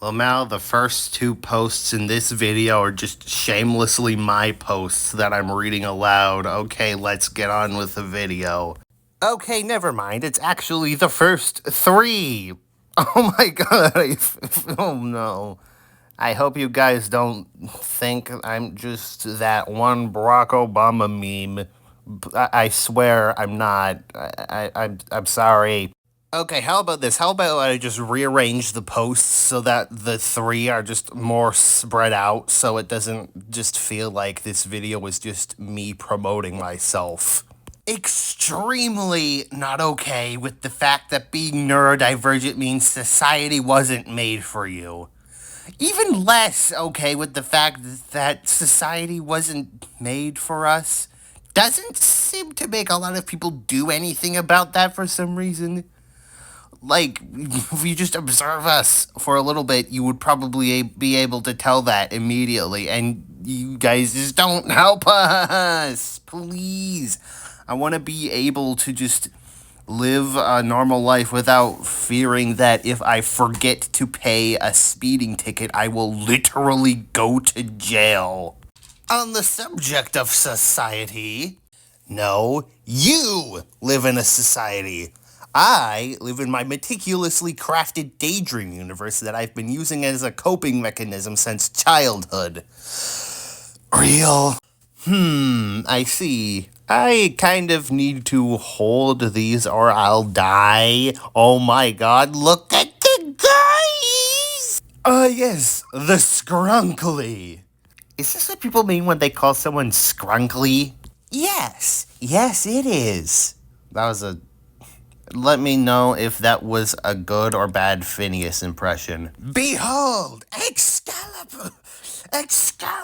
Well, Mal, the first two posts in this video are just shamelessly my posts that I'm reading aloud. Okay, let's get on with the video. Okay, never mind. It's actually the first three. Oh my god. Oh no. I hope you guys don't think I'm just that one Barack Obama meme. I swear I'm not. I'm sorry. Okay, how about this? How about I just rearrange the posts so that the three are just more spread out so it doesn't just feel like this video was just me promoting myself. Extremely not okay with the fact that being neurodivergent means society wasn't made for you. Even less okay with the fact that society wasn't made for us. Doesn't seem to make a lot of people do anything about that for some reason. Like, if you just observe us for a little bit, you would probably be able to tell that immediately, and you guys just don't help us. Please. I want to be able to just live a normal life without fearing that if I forget to pay a speeding ticket, I will literally go to jail. On the subject of society, no, you live in a society. I live in my meticulously crafted daydream universe that I've been using as a coping mechanism since childhood. Real? I see. I kind of need to hold these or I'll die. Oh my god, look at the guys! Yes, the scrunkly. Is this what people mean when they call someone scrunkly? Yes, it is. That was a... Let me know if that was a good or bad Phineas impression. Behold, Excalibur! Excalibur!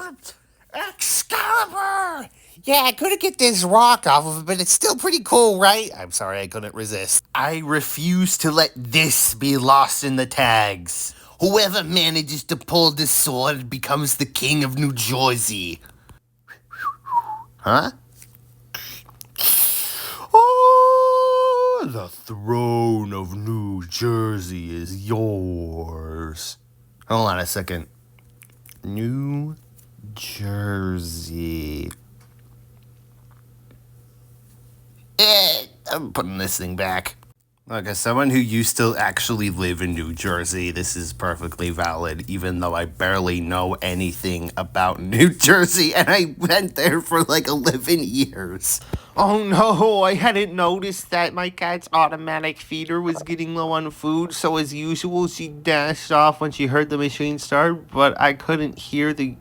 Yeah, I couldn't get this rock off of it, but it's still pretty cool, right? I'm sorry, I couldn't resist. I refuse to let this be lost in the tags. Whoever manages to pull this sword becomes the king of New Jersey. Huh? Oh, the throne of New Jersey is yours. Hold on a second. New Jersey. I'm putting this thing back. Look, as someone who used to actually live in New Jersey, this is perfectly valid, even though I barely know anything about New Jersey, and I went there for like 11 years. Oh no, I hadn't noticed that my cat's automatic feeder was getting low on food, so as usual, she dashed off when she heard the machine start, but I couldn't hear the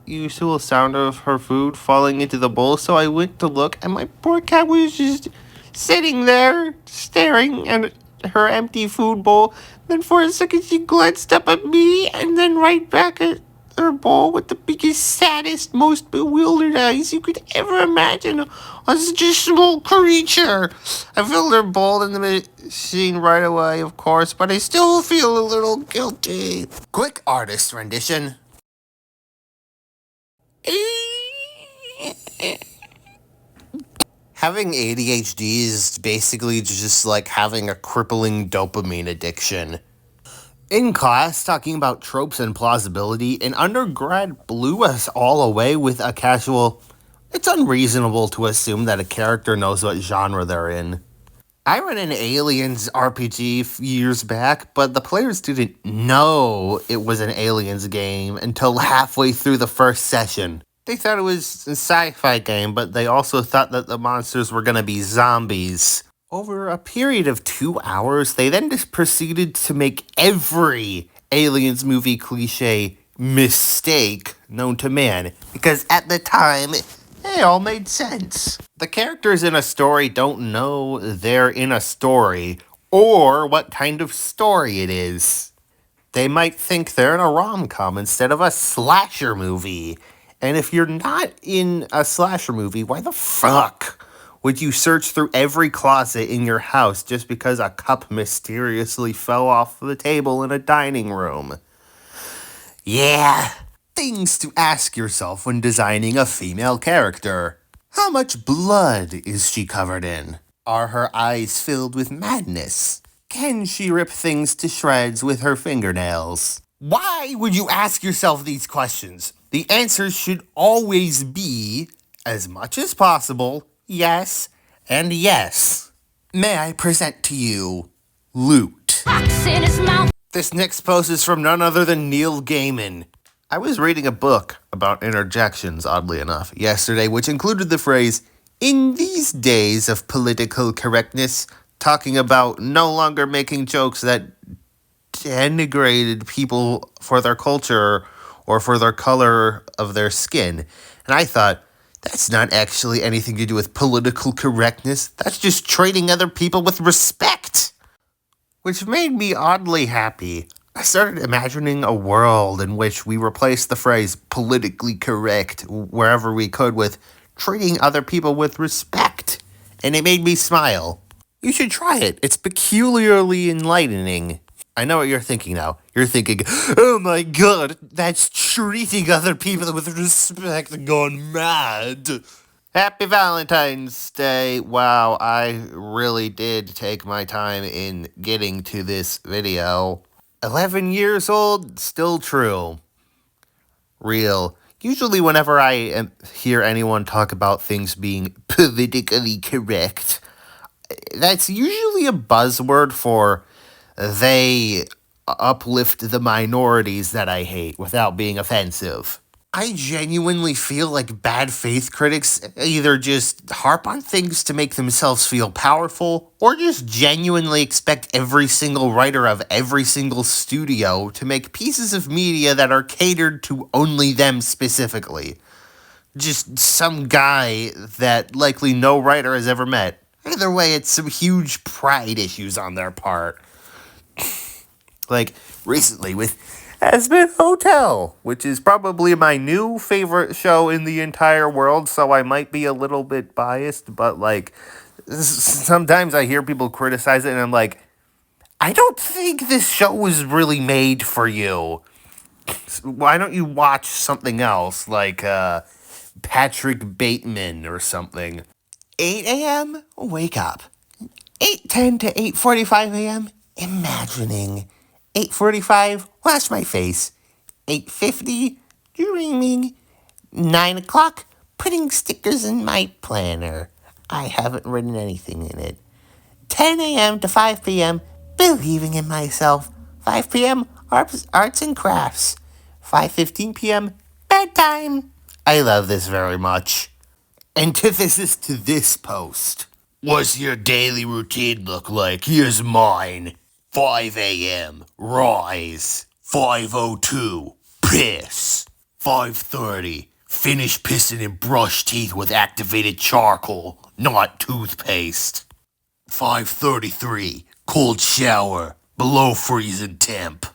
usual sound of her food falling into the bowl, so I went to look, and my poor cat was just sitting there, staring at her empty food bowl. Then for a second she glanced up at me, and then right back at her bowl with the biggest, saddest, most bewildered eyes you could ever imagine on such a small creature. I filled her bowl in the machine right away, of course, but I still feel a little guilty. Quick artist rendition. Having ADHD is basically just like having a crippling dopamine addiction. In class, talking about tropes and plausibility, an undergrad blew us all away with a casual, "It's unreasonable to assume that a character knows what genre they're in." I ran an Aliens RPG years back, but the players didn't know it was an Aliens game until halfway through the first session. They thought it was a sci-fi game, but they also thought that the monsters were gonna be zombies. Over a period of 2 hours, they then just proceeded to make every Aliens movie cliche mistake known to man, because at the time, they all made sense. The characters in a story don't know they're in a story, or what kind of story it is. They might think they're in a rom-com instead of a slasher movie. And if you're not in a slasher movie, why the fuck would you search through every closet in your house just because a cup mysteriously fell off the table in a dining room? Yeah, things to ask yourself when designing a female character. How much blood is she covered in? Are her eyes filled with madness? Can she rip things to shreds with her fingernails? Why would you ask yourself these questions? The answers should always be, as much as possible, yes and yes. May I present to you Loot. This next post is from none other than Neil Gaiman. I was reading a book about interjections, oddly enough, yesterday, which included the phrase, "In these days of political correctness," talking about no longer making jokes that denigrated people for their culture or for their color of their skin. And I thought, that's not actually anything to do with political correctness. That's just treating other people with respect. Which made me oddly happy. I started imagining a world in which we replaced the phrase politically correct wherever we could with treating other people with respect. And it made me smile. You should try it. It's peculiarly enlightening. I know what you're thinking now. You're thinking, oh my god, that's treating other people with respect gone mad. Happy Valentine's Day. Wow, I really did take my time in getting to this video. 11 years old, still true. Real. Usually whenever I hear anyone talk about things being politically correct, that's usually a buzzword for they uplift the minorities that I hate without being offensive. I genuinely feel like bad faith critics either just harp on things to make themselves feel powerful, or just genuinely expect every single writer of every single studio to make pieces of media that are catered to only them specifically. Just some guy that likely no writer has ever met. Either way, it's some huge pride issues on their part. Like, recently with Hazbin Hotel, which is probably my new favorite show in the entire world, so I might be a little bit biased, but, like, sometimes I hear people criticize it, and I'm like, I don't think this show was really made for you. Why don't you watch something else, like, Patrick Bateman or something? 8 a.m., wake up. 8:10 to 8:45 a.m., imagining. 8:45, wash my face. 8:50, dreaming. 9 o'clock, putting stickers in my planner. I haven't written anything in it. 10 a.m. to 5 p.m., believing in myself. 5 p.m., arts and crafts. 5:15 p.m., bedtime. I love this very much. Antithesis to this post. What's your daily routine look like? Here's mine. 5 a.m. Rise. 5:02. Piss. 5:30. Finish pissing and brush teeth with activated charcoal, not toothpaste. 5:33. Cold shower. Below freezing temp.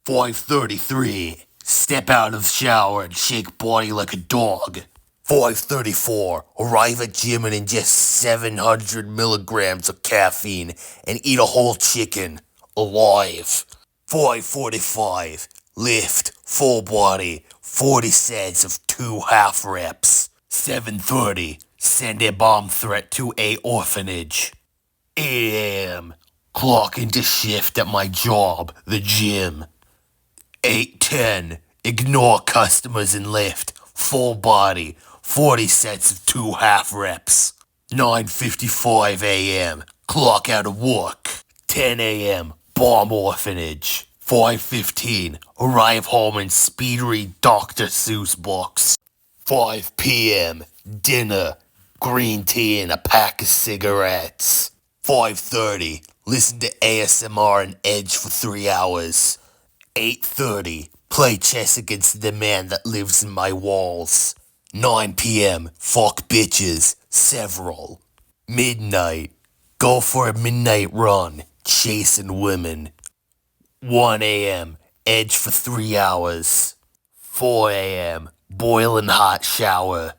5:33. Step out of shower and shake body like a dog. 5:34, arrive at gym and ingest 700 milligrams of caffeine and eat a whole chicken, alive. 5:45, lift, full body, 40 sets of 2 half reps. 7:30, send a bomb threat to a orphanage. 8 a.m., clock into shift at my job, the gym. 8:10, ignore customers and lift, full body, 40 sets of 2 half reps. 9:55 a.m., clock out of work. 10 a.m., bomb orphanage. 5:15, arrive home and speed read Dr. Seuss books. 5 p.m., dinner, green tea and a pack of cigarettes. 5:30, listen to ASMR and Edge for 3 hours. 8:30, play chess against the man that lives in my walls. 9 p.m., fuck bitches, several. Midnight, go for a midnight run, chasing women. 1 a.m., Edge for 3 hours. 4 a.m., boiling hot shower.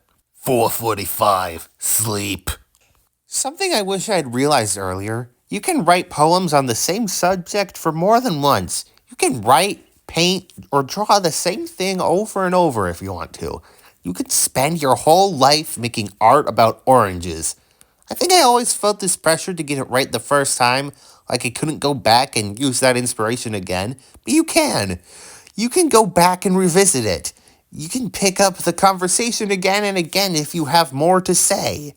4:45, sleep. Something I wish I had realized earlier. You can write poems on the same subject for more than once. You can write, paint, or draw the same thing over and over if you want to. You could spend your whole life making art about oranges. I think I always felt this pressure to get it right the first time, like I couldn't go back and use that inspiration again. But you can. you can go back and revisit it. You can pick up the conversation again and again if you have more to say.